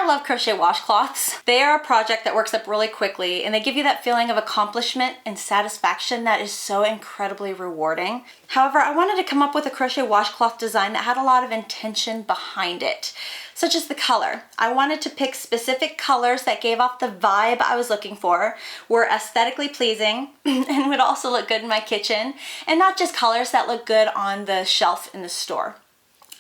I love crochet washcloths. They are a project that works up really quickly and they give you that feeling of accomplishment and satisfaction that is so incredibly rewarding. However, I wanted to come up with a crochet washcloth design that had a lot of intention behind it, such as the color. I wanted to pick specific colors that gave off the vibe I was looking for, were aesthetically pleasing, and would also look good in my kitchen, and not just colors that look good on the shelf in the store.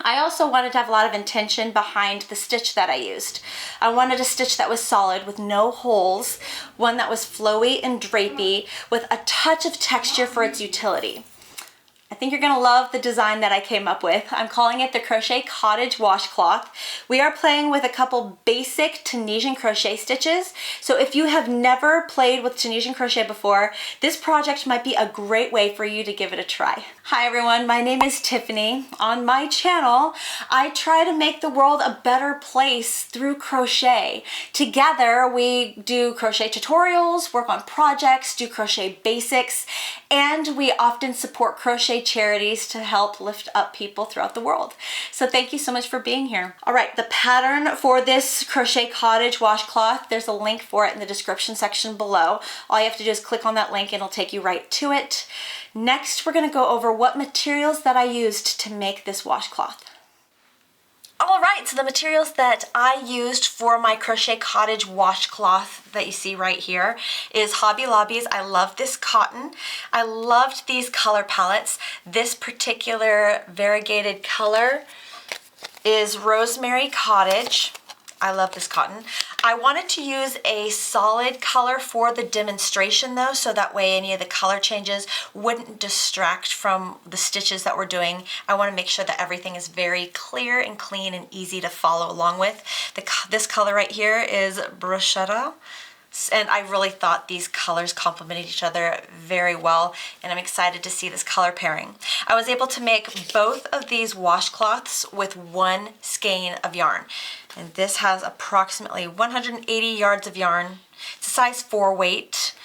I also wanted to have a lot of intention behind the stitch that I used. I wanted a stitch that was solid with no holes, one that was flowy and drapey with a touch of texture for its utility. I think you're gonna love the design that I came up with. I'm calling it the Crochet Cottage Washcloth. We are playing with a couple basic Tunisian crochet stitches. So if you have never played with Tunisian crochet before, this project might be a great way for you to give it a try. Hi everyone, my name is Tiffany. On my channel, I try to make the world a better place through crochet. Together, we do crochet tutorials, work on projects, do crochet basics, and we often support crochet charities to help lift up people throughout the world. So thank you so much for being here. All right, the pattern for this Crochet Cottage washcloth, there's a link for it in the description section below. All you have to do is click on that link and it'll take you right to it. Next, we're gonna go over what materials that I used to make this washcloth. All right, so the materials that I used for my Crochet Cottage washcloth that you see right here is Hobby Lobby's. I love this cotton. I loved these color palettes. This particular variegated color is Rosemary Cottage. I love this cotton. I wanted to use a solid color for the demonstration though, so that way any of the color changes wouldn't distract from the stitches that we're doing. I want to make sure that everything is very clear and clean and easy to follow along with. This color right here is Bruschetta. And I really thought these colors complemented each other very well, and I'm excited to see this color pairing. I was able to make both of these washcloths with one skein of yarn, and this has approximately 180 yards of yarn. It's a size 4 weight.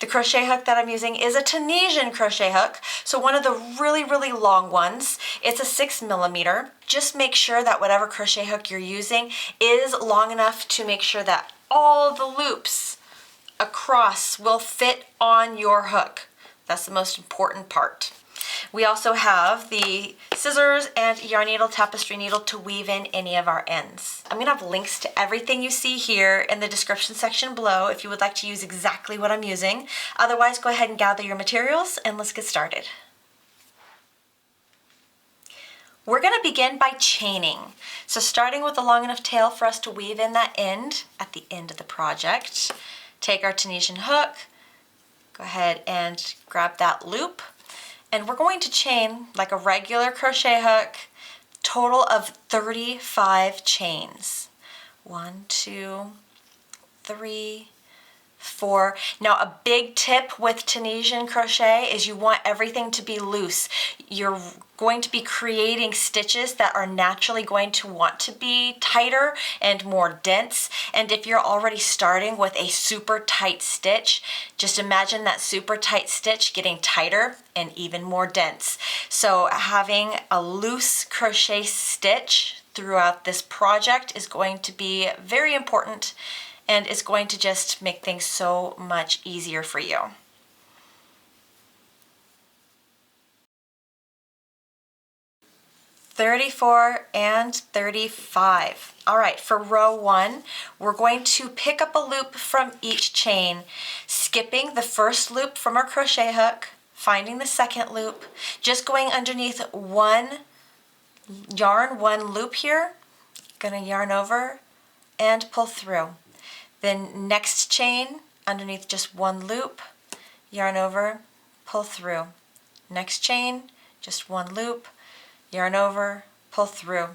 The crochet hook that I'm using is a Tunisian crochet hook, so one of the really long ones. It's a 6mm. Just make sure that whatever crochet hook you're using is long enough to make sure that all the loops across will fit on your hook. That's the most important part. We also have the scissors and yarn needle, tapestry needle to weave in any of our ends. I'm gonna have links to everything you see here in the description section below if you would like to use exactly what I'm using. Otherwise, go ahead and gather your materials and let's get started. We're going to begin by chaining. So starting with a long enough tail for us to weave in that end at the end of the project. Take our Tunisian hook, go ahead and grab that loop, and we're going to chain like a regular crochet hook, total of 35 chains. 1, 2, 3, 4. Now a big tip with Tunisian crochet is you want everything to be loose. You're going to be creating stitches that are naturally going to want to be tighter and more dense, and if you're already starting with a super tight stitch, just imagine that super tight stitch getting tighter and even more dense. So having a loose crochet stitch throughout this project is going to be very important, and it's going to just make things so much easier for you. $34 and $35. All right, for row 1, we're going to pick up a loop from each chain, skipping the first loop from our crochet hook, finding the second loop, just going underneath one loop here, gonna yarn over and pull through. Then next chain, underneath just one loop, yarn over, pull through. Next chain, just one loop, yarn over, pull through,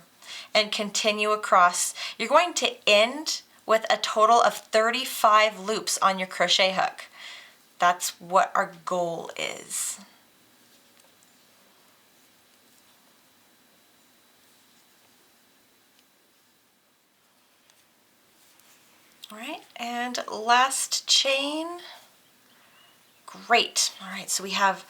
and continue across. You're going to end with a total of 35 loops on your crochet hook. That's what our goal is. All right, and last chain. Great. All right, so we have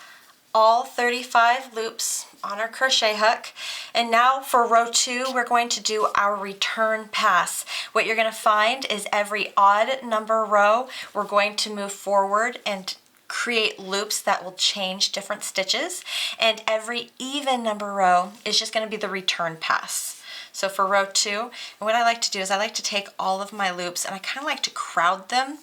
all 35 loops on our crochet hook. And now for row 2, we're going to do our return pass. What you're going to find is every odd number row, we're going to move forward and create loops that will change different stitches. And every even number row is just going to be the return pass. So for row 2, and what I like to do is I like to take all of my loops and I kind of like to crowd them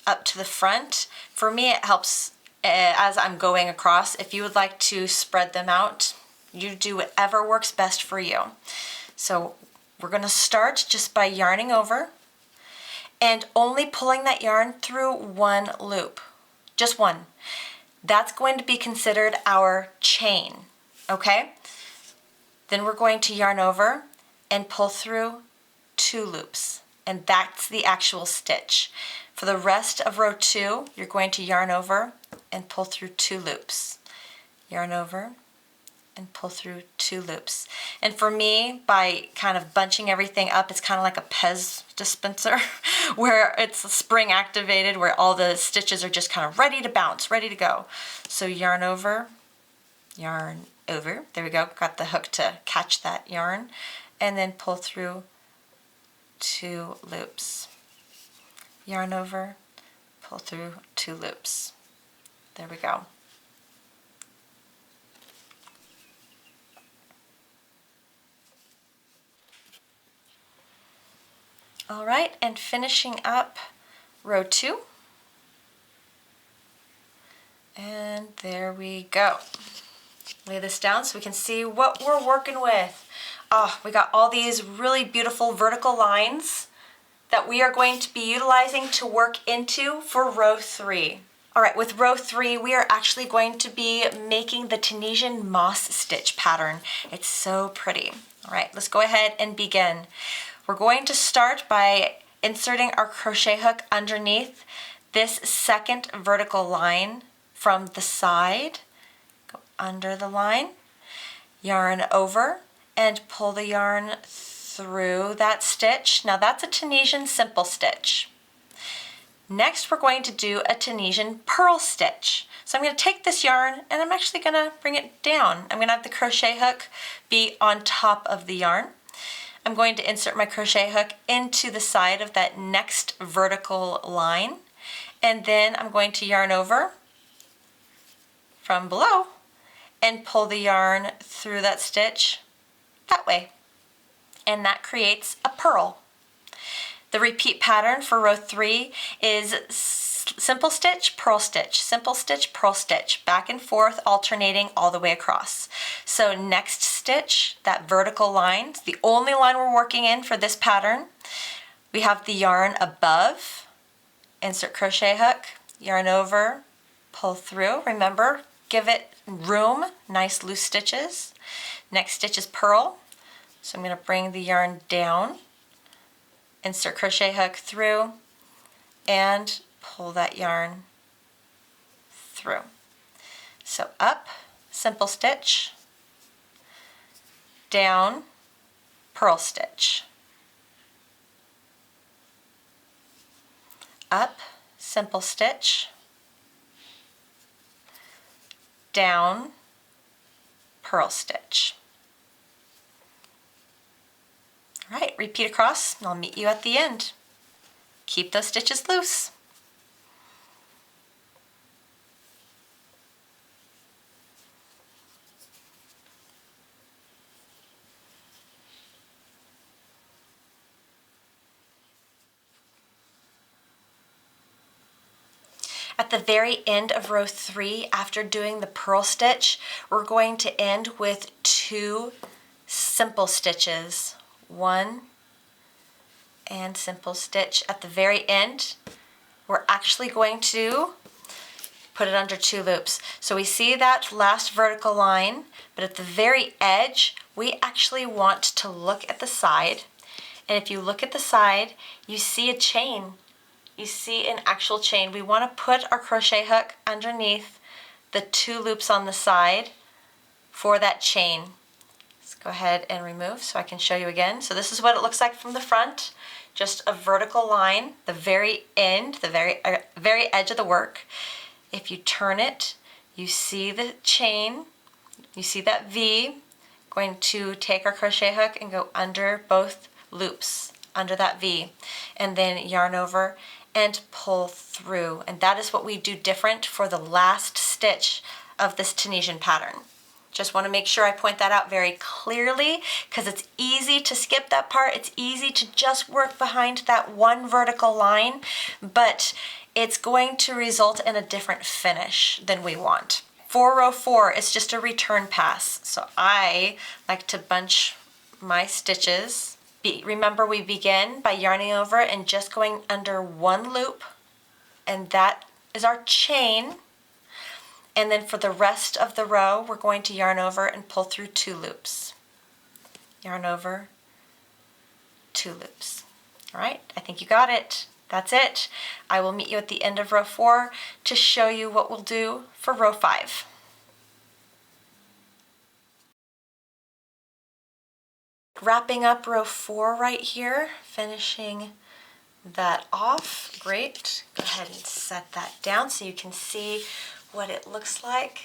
up to the front. For me, it helps as I'm going across. If you would like to spread them out, you do whatever works best for you. So we're going to start just by yarning over and only pulling that yarn through one loop. Just one. That's going to be considered our chain, okay? Then we're going to yarn over and pull through 2 loops, and that's the actual stitch. For the rest of row 2, you're going to yarn over and pull through 2 loops. Yarn over and pull through 2 loops. And for me, by kind of bunching everything up, it's kind of like a Pez dispenser where it's spring activated, where all the stitches are just kind of ready to bounce, ready to go. So yarn over, there we go, got the hook to catch that yarn, and then pull through 2 loops. Yarn over, pull through 2 loops. There we go. All right, and finishing up row 2. And there we go. Lay this down so we can see what we're working with. Oh, we got all these really beautiful vertical lines that we are going to be utilizing to work into for row 3. All right, with row 3, we are actually going to be making the Tunisian moss stitch pattern. It's so pretty. All right, let's go ahead and begin. We're going to start by inserting our crochet hook underneath this second vertical line from the side. Go under the line, yarn over, and pull the yarn through that stitch. Now that's a Tunisian simple stitch. Next, we're going to do a Tunisian purl stitch. So I'm going to take this yarn and I'm actually going to bring it down. I'm going to have the crochet hook be on top of the yarn. I'm going to insert my crochet hook into the side of that next vertical line, and then I'm going to yarn over from below and pull the yarn through that stitch that way, and that creates a purl. The repeat pattern for row 3 is simple stitch, purl stitch, simple stitch, purl stitch, back and forth, alternating all the way across. So next stitch, that vertical line, the only line we're working in for this pattern. We have the yarn above, insert crochet hook, yarn over, pull through. Remember, give it room, nice loose stitches. Next stitch is purl. So I'm going to bring the yarn down, insert crochet hook through, and pull that yarn through. So up, simple stitch, down, purl stitch, up, simple stitch, down, purl stitch. All right, repeat across, and I'll meet you at the end. Keep those stitches loose. At the very end of row 3, after doing the purl stitch, we're going to end with 2 simple stitches. 1 and simple stitch. At the very end, we're actually going to put it under 2 loops. So we see that last vertical line, but at the very edge, we actually want to look at the side. And if you look at the side, you see a chain. You see an actual chain. We want to put our crochet hook underneath the 2 loops on the side for that chain. Let's go ahead and remove so I can show you again. So this is what it looks like from the front. Just a vertical line, the very end, the very edge of the work. If you turn it, You see the chain, you see that V, going to take our crochet hook and go under both loops, under that V, and then yarn over and pull through. And that is what we do different for the last stitch of this Tunisian pattern. Just want to make sure I point that out very clearly, because it's easy to skip that part. It's easy to just work behind that one vertical line, but it's going to result in a different finish than we want. For row 4, it's just a return pass. So I like to bunch my stitches. Remember, we begin by yarning over and just going under one loop, and that is our chain. And then for the rest of the row, we're going to yarn over and pull through 2 loops. Yarn over, 2 loops. All right, I think you got it. That's it. I will meet you at the end of row 4 to show you what we'll do for row 5. Wrapping up row 4 right here, finishing that off. Great. Go ahead and set that down so you can see what it looks like.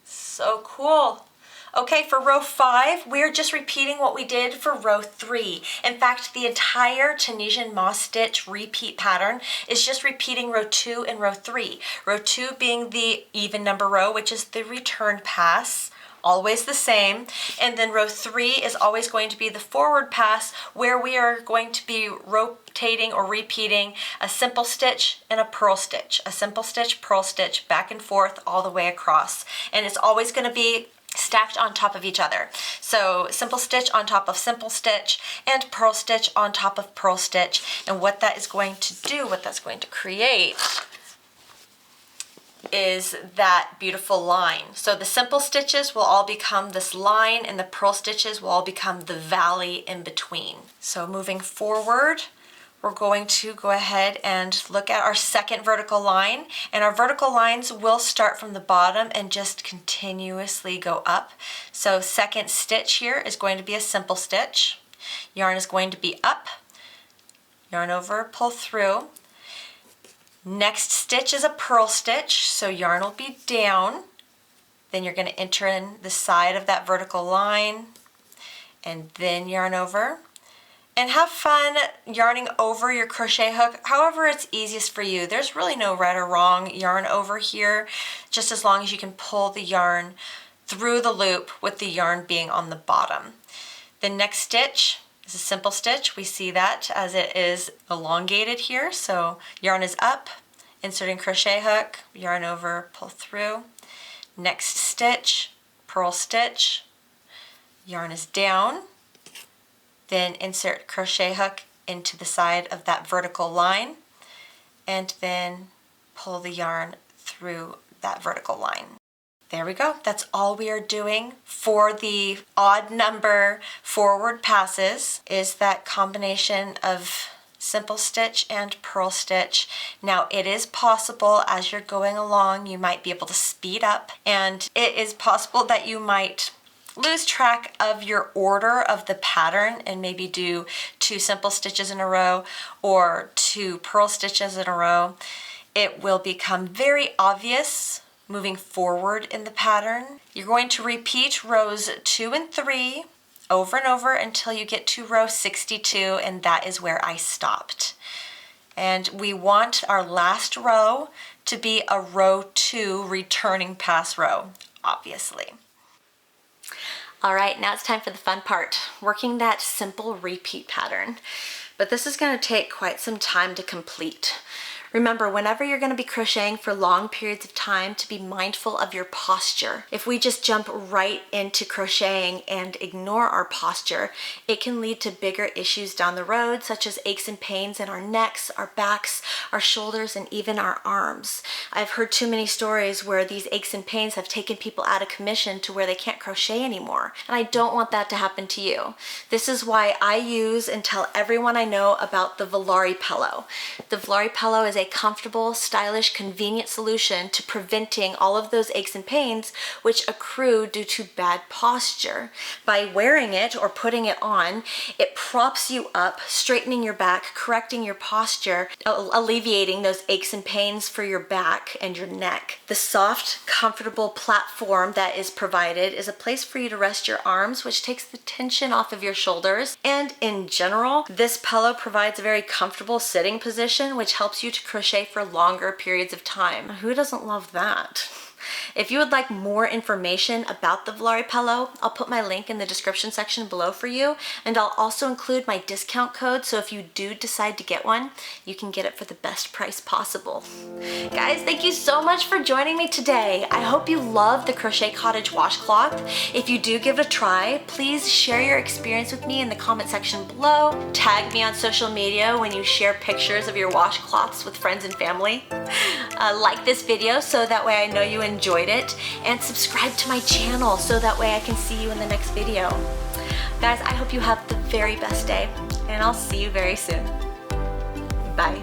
So cool. Okay, for row 5, we're just repeating what we did for row 3. In fact, the entire Tunisian moss stitch repeat pattern is just repeating row 2 and row 3. Row 2 being the even number row, which is the return pass, always the same. And then row 3 is always going to be the forward pass, where we are going to be rotating or repeating a simple stitch and a purl stitch. A simple stitch, purl stitch, back and forth all the way across. And it's always going to be stacked on top of each other. So simple stitch on top of simple stitch and purl stitch on top of purl stitch. And what that is going to do, what that's going to create, is that beautiful line. So the simple stitches will all become this line, and the purl stitches will all become the valley in between. So moving forward, we're going to go ahead and look at our second vertical line, and our vertical lines will start from the bottom and just continuously go up. So second stitch here is going to be a simple stitch. Yarn is going to be up, yarn over, pull through. Next stitch is a purl stitch, so yarn will be down. Then you're going to enter in the side of that vertical line, and then yarn over. And have fun yarning over your crochet hook, however it's easiest for you. There's really no right or wrong yarn over here, just as long as you can pull the yarn through the loop with the yarn being on the bottom. The next stitch is a simple stitch. We see that as it is elongated here. So yarn is up, inserting crochet hook, yarn over, pull through. Next stitch, purl stitch, yarn is down, then insert crochet hook into the side of that vertical line, and then pull the yarn through that vertical line. There we go. That's all we are doing for the odd number forward passes, is that combination of simple stitch and purl stitch. Now it is possible as you're going along you might be able to speed up, and it is possible that you might lose track of your order of the pattern and maybe do 2 simple stitches in a row or 2 purl stitches in a row. It will become very obvious moving forward in the pattern. You're going to repeat rows 2 and 3 over and over until you get to row 62, and that is where I stopped. And we want our last row to be a row 2 returning pass row, obviously. All right, now it's time for the fun part, working that simple repeat pattern. But this is going to take quite some time to complete. Remember, whenever you're going to be crocheting for long periods of time, to be mindful of your posture. If we just jump right into crocheting and ignore our posture, it can lead to bigger issues down the road, such as aches and pains in our necks, our backs, our shoulders, and even our arms. I've heard too many stories where these aches and pains have taken people out of commission to where they can't crochet anymore. And I don't want that to happen to you. This is why I use and tell everyone I know about the Volare pillow. The Volare pillow is a a comfortable, stylish, convenient solution to preventing all of those aches and pains which accrue due to bad posture. By wearing it or putting it on, it props you up, straightening your back, correcting your posture, alleviating those aches and pains for your back and your neck. The soft, comfortable platform that is provided is a place for you to rest your arms, which takes the tension off of your shoulders. And in general, this pillow provides a very comfortable sitting position, which helps you to crochet for longer periods of time. Who doesn't love that? If you would like more information about the Volare pillow, I'll put my link in the description section below for you, and I'll also include my discount code, so if you do decide to get one, you can get it for the best price possible. Guys, thank you so much for joining me today. I hope you love the Crochet Cottage washcloth. If you do give it a try, please share your experience with me in the comment section below. Tag me on social media when you share pictures of your washcloths with friends and family. Like this video so that way I know you enjoyed it, and subscribe to my channel so that way I can see you in the next video. Guys, I hope you have the very best day, and I'll see you very soon. Bye.